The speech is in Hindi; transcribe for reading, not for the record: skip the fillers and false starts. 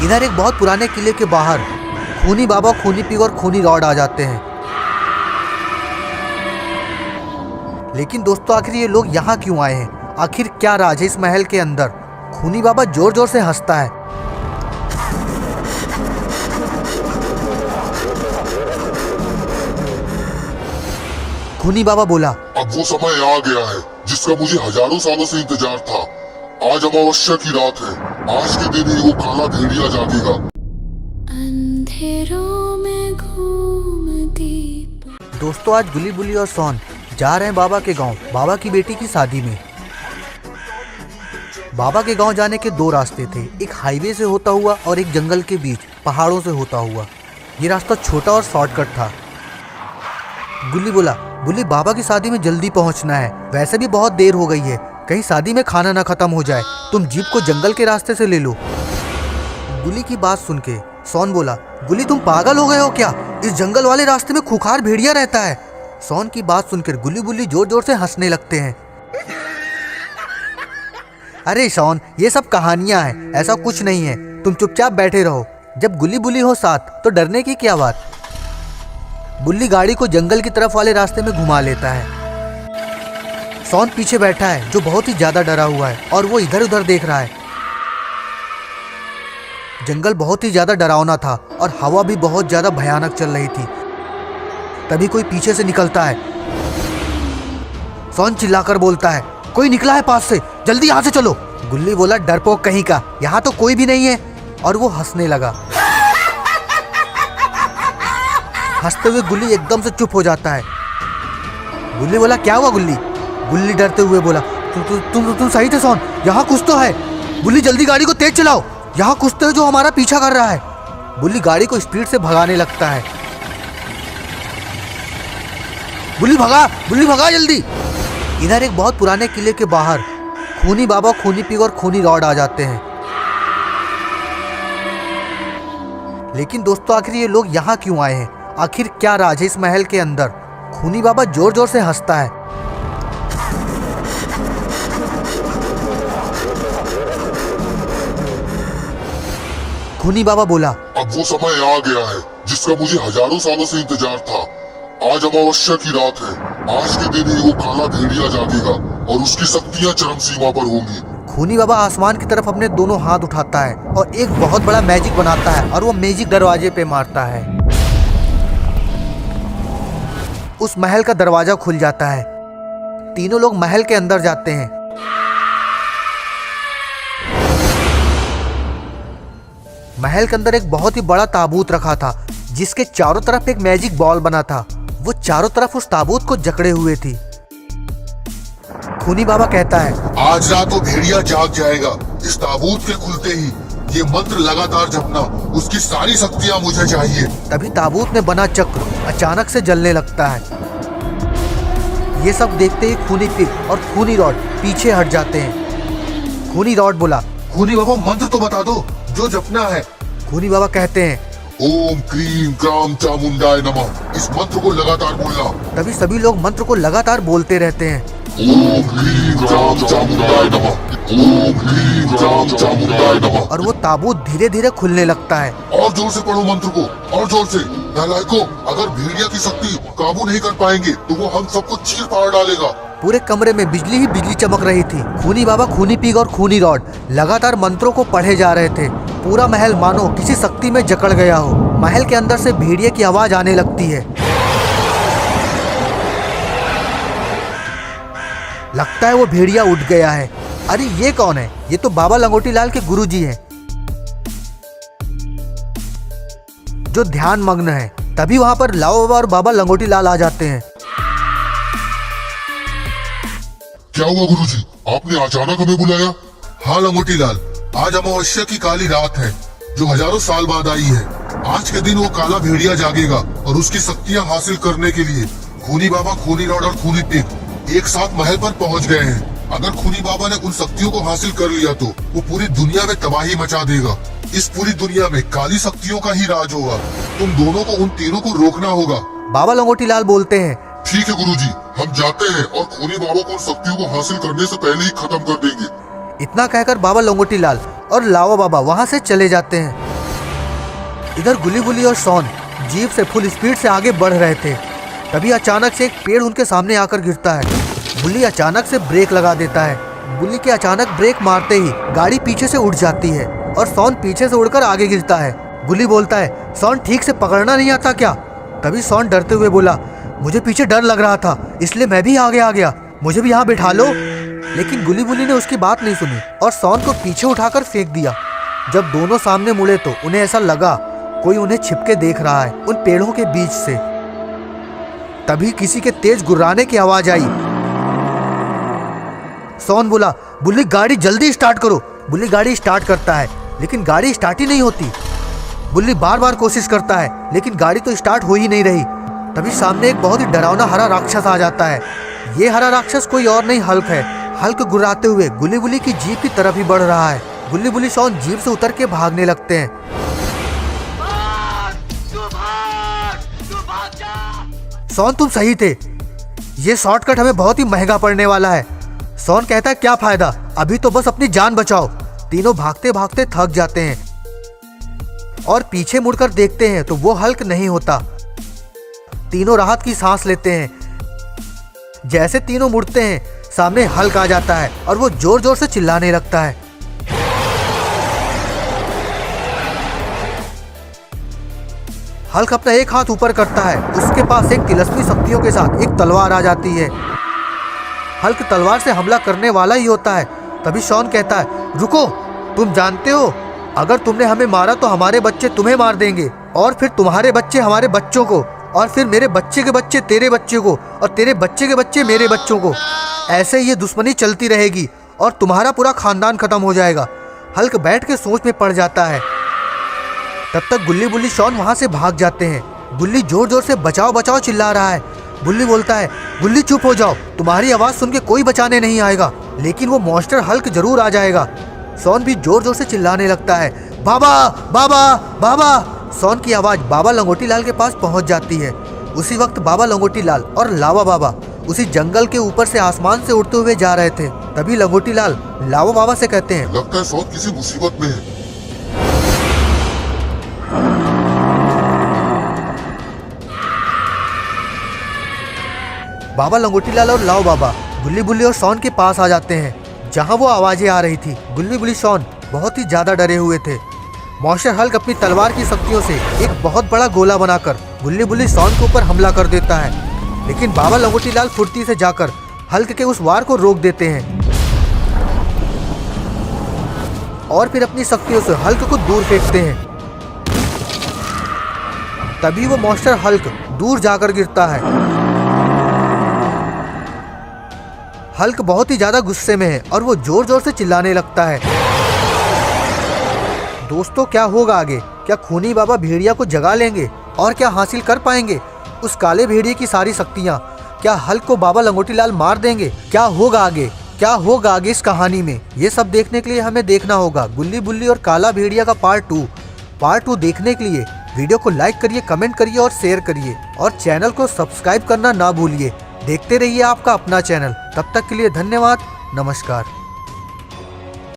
इधर एक बहुत पुराने किले के बाहर खूनी बाबा, खूनी पिग और खूनी रॉड आ जाते हैं। लेकिन दोस्तों आखिर ये लोग यहाँ क्यों आए हैं? आखिर क्या राज है इस महल के अंदर? खूनी बाबा जोर जोर से हंसता है। खूनी बाबा बोला, अब वो समय आ गया है जिसका मुझे हजारों सालों से इंतजार था। आज अमावस्या की रात है। आज के दिन ही वो काला भेड़िया जागेगा। अंधेरों में घूमती। दोस्तों आज गुल्ली बुल्ली और सोन जा रहे हैं बाबा के गांव, बाबा की बेटी की शादी में। बाबा के गांव जाने के दो रास्ते थे, एक हाईवे से होता हुआ और एक जंगल के बीच पहाड़ों से होता हुआ। ये रास्ता छोटा और शॉर्टकट था। गुल्ली बोला, बुल्ली बाबा की शादी में जल्दी पहुंचना है, वैसे भी बहुत देर हो गई है, कहीं शादी में खाना ना खत्म हो जाए, तुम जीप को जंगल के रास्ते से ले लो। गुल्ली की बात सुन के सोन बोला, गुल्ली तुम पागल हो गए हो क्या? इस जंगल वाले रास्ते में खूंखार भेड़िया रहता है। सोन की बात सुनकर गुल्ली बुल्ली जोर जोर से हंसने लगते हैं। अरे सोन, ये सब कहानियां हैं, ऐसा कुछ नहीं है, तुम चुपचाप बैठे रहो। जब गुल्ली बुल्ली हो साथ तो डरने की क्या बात। बुल्ली गाड़ी को जंगल की तरफ वाले रास्ते में घुमा लेता है। सोन पीछे बैठा है जो बहुत ही ज्यादा डरा हुआ है और वो इधर उधर देख रहा है। जंगल बहुत ही ज्यादा डरावना था और हवा भी बहुत ज्यादा भयानक चल रही थी। तभी कोई पीछे से निकलता है। सोन चिल्लाकर बोलता है, कोई निकला है पास से, जल्दी यहाँ से चलो। गुल्ली बोला, डरपोक कहीं का, यहाँ तो कोई भी नहीं है। और वो हंसने लगा। हंसते हुए गुल्ली एकदम से चुप हो जाता है। गुल्ली बोला, क्या हुआ गुल्ली? गुल्ली डरते हुए बोला, तुम सही थे सोन, यहाँ कुछ तो है। गुल्ली जल्दी गाड़ी को तेज चलाओ, यहाँ कुछ तो है जो हमारा पीछा कर रहा है। गुल्ली गाड़ी को स्पीड से भगाने लगता है। गुल्ली भगा जल्दी। इधर एक बहुत पुराने किले के बाहर खूनी बाबा, खूनी पिग और खूनी रॉड आ जाते हैं। लेकिन दोस्तों आखिर ये लोग यहाँ क्यों आए हैं? आखिर क्या राज है इस महल के अंदर? खूनी बाबा जोर जोर से हंसता है। खूनी बाबा बोला, अब वो समय आ गया है जिसका मुझे हजारों सालों से इंतजार था। आज अमावस्या की रात है। आज के दिन ही वो काला भेड़िया जागेगा और उसकी शक्तियाँ चरम सीमा पर होंगी। खूनी बाबा आसमान की तरफ अपने दोनों हाथ उठाता है और एक बहुत बड़ा मैजिक बनाता है और वो मैजिक दरवाजे पे मारता है। उस महल का दरवाजा खुल जाता है। तीनों लोग महल के अंदर जाते हैं। महल के अंदर एक बहुत ही बड़ा ताबूत रखा था जिसके चारों तरफ एक मैजिक बॉल बना था। वो चारों तरफ उस ताबूत को जकड़े हुए थी। खूनी बाबा कहता है, आज रात वो भेड़िया जाग जाएगा। इस ताबूत के खुलते ही ये मंत्र लगातार जपना। उसकी सारी शक्तियाँ मुझे चाहिए। तभी ताबूत में बना चक्र अचानक से जलने लगता है। ये सब देखते ही खूनी पिग और खूनी रॉड पीछे हट जाते हैं। खूनी रॉड बोला, खूनी बाबा मंत्र तो बता दो जो जपना है। खूनी बाबा कहते हैं, ओम क्रीम क्राम चामुंडाय नमः। इस मंत्र को लगातार बोलना। तभी सभी लोग मंत्र को लगातार बोलते रहते हैं। ओम क्रीम क्राम चामुंडाय नमः। ओम क्रीम क्राम चामुंडाय नमः। और वो ताबूत धीरे धीरे खुलने लगता है। और जोर से पढ़ो मंत्र को, और जोर से। नालायकों, अगर भेड़िया की शक्ति काबू नहीं कर पाएंगे तो वो हम सबको चीर फाड़ डालेगा। पूरे कमरे में बिजली ही बिजली चमक रही थी। खूनी बाबा, खूनी पिग और खूनी रॉड लगातार मंत्रों को पढ़े जा रहे थे। पूरा महल मानो किसी शक्ति में जकड़ गया हो। महल के अंदर से भेड़िए की आवाज आने लगती है। लगता है वो भेड़िया उठ गया है। अरे ये कौन है? ये तो बाबा लंगोटी लाल के गुरुजी हैं जो ध्यान मग्न है। तभी वहां पर लाओ बाबा और बाबा लंगोटी लाल आ जाते हैं। क्या हुआ गुरुजी, आपने अचानक हमें बुलाया? हाँ लंगोटी लाल, आज अमावस्या की काली रात है जो हजारों साल बाद आई है। आज के दिन वो काला भेड़िया जागेगा और उसकी शक्तियाँ हासिल करने के लिए खूनी बाबा, खूनी रॉड और खूनी पिग एक साथ महल पर पहुंच गए हैं। अगर खूनी बाबा ने उन शक्तियों को हासिल कर लिया तो वो पूरी दुनिया में तबाही मचा देगा। इस पूरी दुनिया में काली शक्तियों का ही राज होगा। तुम दोनों को उन तीनों को रोकना होगा। बाबा लंगोटी लाल बोलते हैं, ठीक है गुरुजी, हम जाते हैं और खूनी बाबा को उन शक्तियों को हासिल करने से पहले ही खत्म कर देंगे। इतना कहकर बाबा लंगोटी लाल और लावा बाबा वहां से चले जाते हैं। इधर गुल्ली बुल्ली और सोन जीप से फुल स्पीड से आगे बढ़ रहे थे। तभी अचानक से एक पेड़ उनके सामने आकर गिरता है। बुल्ली अचानक से ब्रेक लगा देता है। बुल्ली के अचानक ब्रेक मारते ही गाड़ी पीछे से उड़ जाती है और सोन पीछे से उड़कर आगे गिरता है। गुल्ली बोलता है, सोन ठीक से पकड़ना नहीं आता क्या? तभी सोन डरते हुए बोला, मुझे पीछे डर लग रहा था इसलिए मैं भी आगे आ गया, मुझे भी यहाँ बिठा लो। लेकिन गुल्ली बुल्ली ने उसकी बात नहीं सुनी और सोन को पीछे उठाकर फेंक दिया। जब दोनों सामने मुड़े तो उन्हें ऐसा लगा कोई उन्हें छिपके देख रहा है उन पेड़ों के बीच से। तभी किसी के तेज गुर्राने की आवाज आई। सोन बोला, बुल्ली गाड़ी जल्दी स्टार्ट करो। बुल्ली गाड़ी स्टार्ट करता है लेकिन गाड़ी स्टार्ट ही नहीं होती। बुल्ली बार बार कोशिश करता है लेकिन गाड़ी तो स्टार्ट हो ही नहीं रही। तभी सामने एक बहुत ही डरावना हरा राक्षस आ जाता है। ये हरा राक्षस कोई और नहीं हल्क है। हल्क गुर्राते हुए गुल्ली बुल्ली की जीप की तरफ ही बढ़ रहा है। गुल्ली बुल्ली सोन जीप से उतर के भागने लगते हैं। सोन तुम सही थे, ये शॉर्टकट हमें बहुत ही महंगा पड़ने वाला है। सोन कहता है, क्या फायदा, अभी तो बस अपनी जान बचाओ। तीनों भागते भागते थक जाते हैं और पीछे मुड़कर देखते हैं तो वो हल्क नहीं होता। तीनों राहत की सांस लेते हैं। जैसे तीनों मुड़ते हैं सामने हल्क आ जाता है और वो जोर जोर से चिल्लाने लगता है। हल्क अपना एक हाथ ऊपर करता है, उसके पास एक तिलस्मी शक्तियों के साथ एक तलवार आ जाती है। हल्क तलवार से हमला करने वाला ही होता है। तभी शॉन कहता है, रुको, तुम जानते हो अगर तुमने हमें मारा तो हमारे बच्चे तुम्हें मार देंगे और फिर तुम्हारे बच्चे हमारे बच्चों को और फिर मेरे बच्चे के बच्चे तेरे बच्चे को और तेरे बच्चे के बच्चे मेरे बच्चों को। ऐसे ही ये दुश्मनी चलती रहेगी और तुम्हारा पूरा खानदान खत्म हो जाएगा। हल्क बैठ के सोच में पड़ जाता है। तब तक गुल्ली बुल्ली शॉन वहां से भाग जाते हैं। गुल्ली जोर जोर से बचाओ बचाओ चिल्ला रहा है। बुल्ली बोलता है, गुल्ली चुप हो जाओ, तुम्हारी आवाज सुन के कोई बचाने नहीं आएगा, लेकिन वो मॉन्स्टर हल्क जरूर आ जाएगा। शॉन भी जोर जोर से चिल्लाने लगता है, बाबा बाबा बाबा। शॉन की आवाज बाबा लंगोटी लाल के पास पहुंच जाती है। उसी वक्त बाबा लंगोटी लाल और लावा बाबा उसी जंगल के ऊपर से आसमान से उड़ते हुए जा रहे थे। तभी लंगोटी लाल लावा बाबा से कहते हैं, लगता है शॉन किसी मुसीबत में है। बाबा लंगोटी लाल और लाव बाबा गुल्ली बुल्ली और शॉन के पास आ जाते हैं जहां वो आवाजें आ रही थी। गुल्ली बुल्ली शॉन बहुत ही ज्यादा डरे हुए थे। मॉन्स्टर हल्क अपनी तलवार की शक्तियों से एक बहुत बड़ा गोला बनाकर गुल्ली बुल्ली शॉन के ऊपर हमला कर देता है, लेकिन बाबा लंगोटी लाल फुर्ती से जाकर हल्क के उस वार को रोक देते हैं और फिर अपनी शक्तियों से हल्क को दूर फेंकते हैं। तभी वो मॉन्स्टर हल्क दूर जाकर गिरता है। हल्क बहुत ही ज्यादा गुस्से में है और वो जोर जोर से चिल्लाने लगता है। दोस्तों, क्या होगा आगे? क्या खूनी बाबा भेड़िया को जगा लेंगे और क्या हासिल कर पाएंगे उस काले भेड़िए की सारी शक्तियाँ? क्या हल्क को बाबा लंगोटी लाल मार देंगे? क्या होगा आगे? क्या होगा आगे इस कहानी में? ये सब देखने के लिए हमें देखना होगा गुल्ली बुल्ली और काला भेड़िया का पार्ट 2 देखने के लिए वीडियो को लाइक करिए, कमेंट करिए और शेयर करिए और चैनल को सब्सक्राइब करना ना भूलिए। देखते रहिए आपका अपना चैनल। तब तक के लिए धन्यवाद, नमस्कार।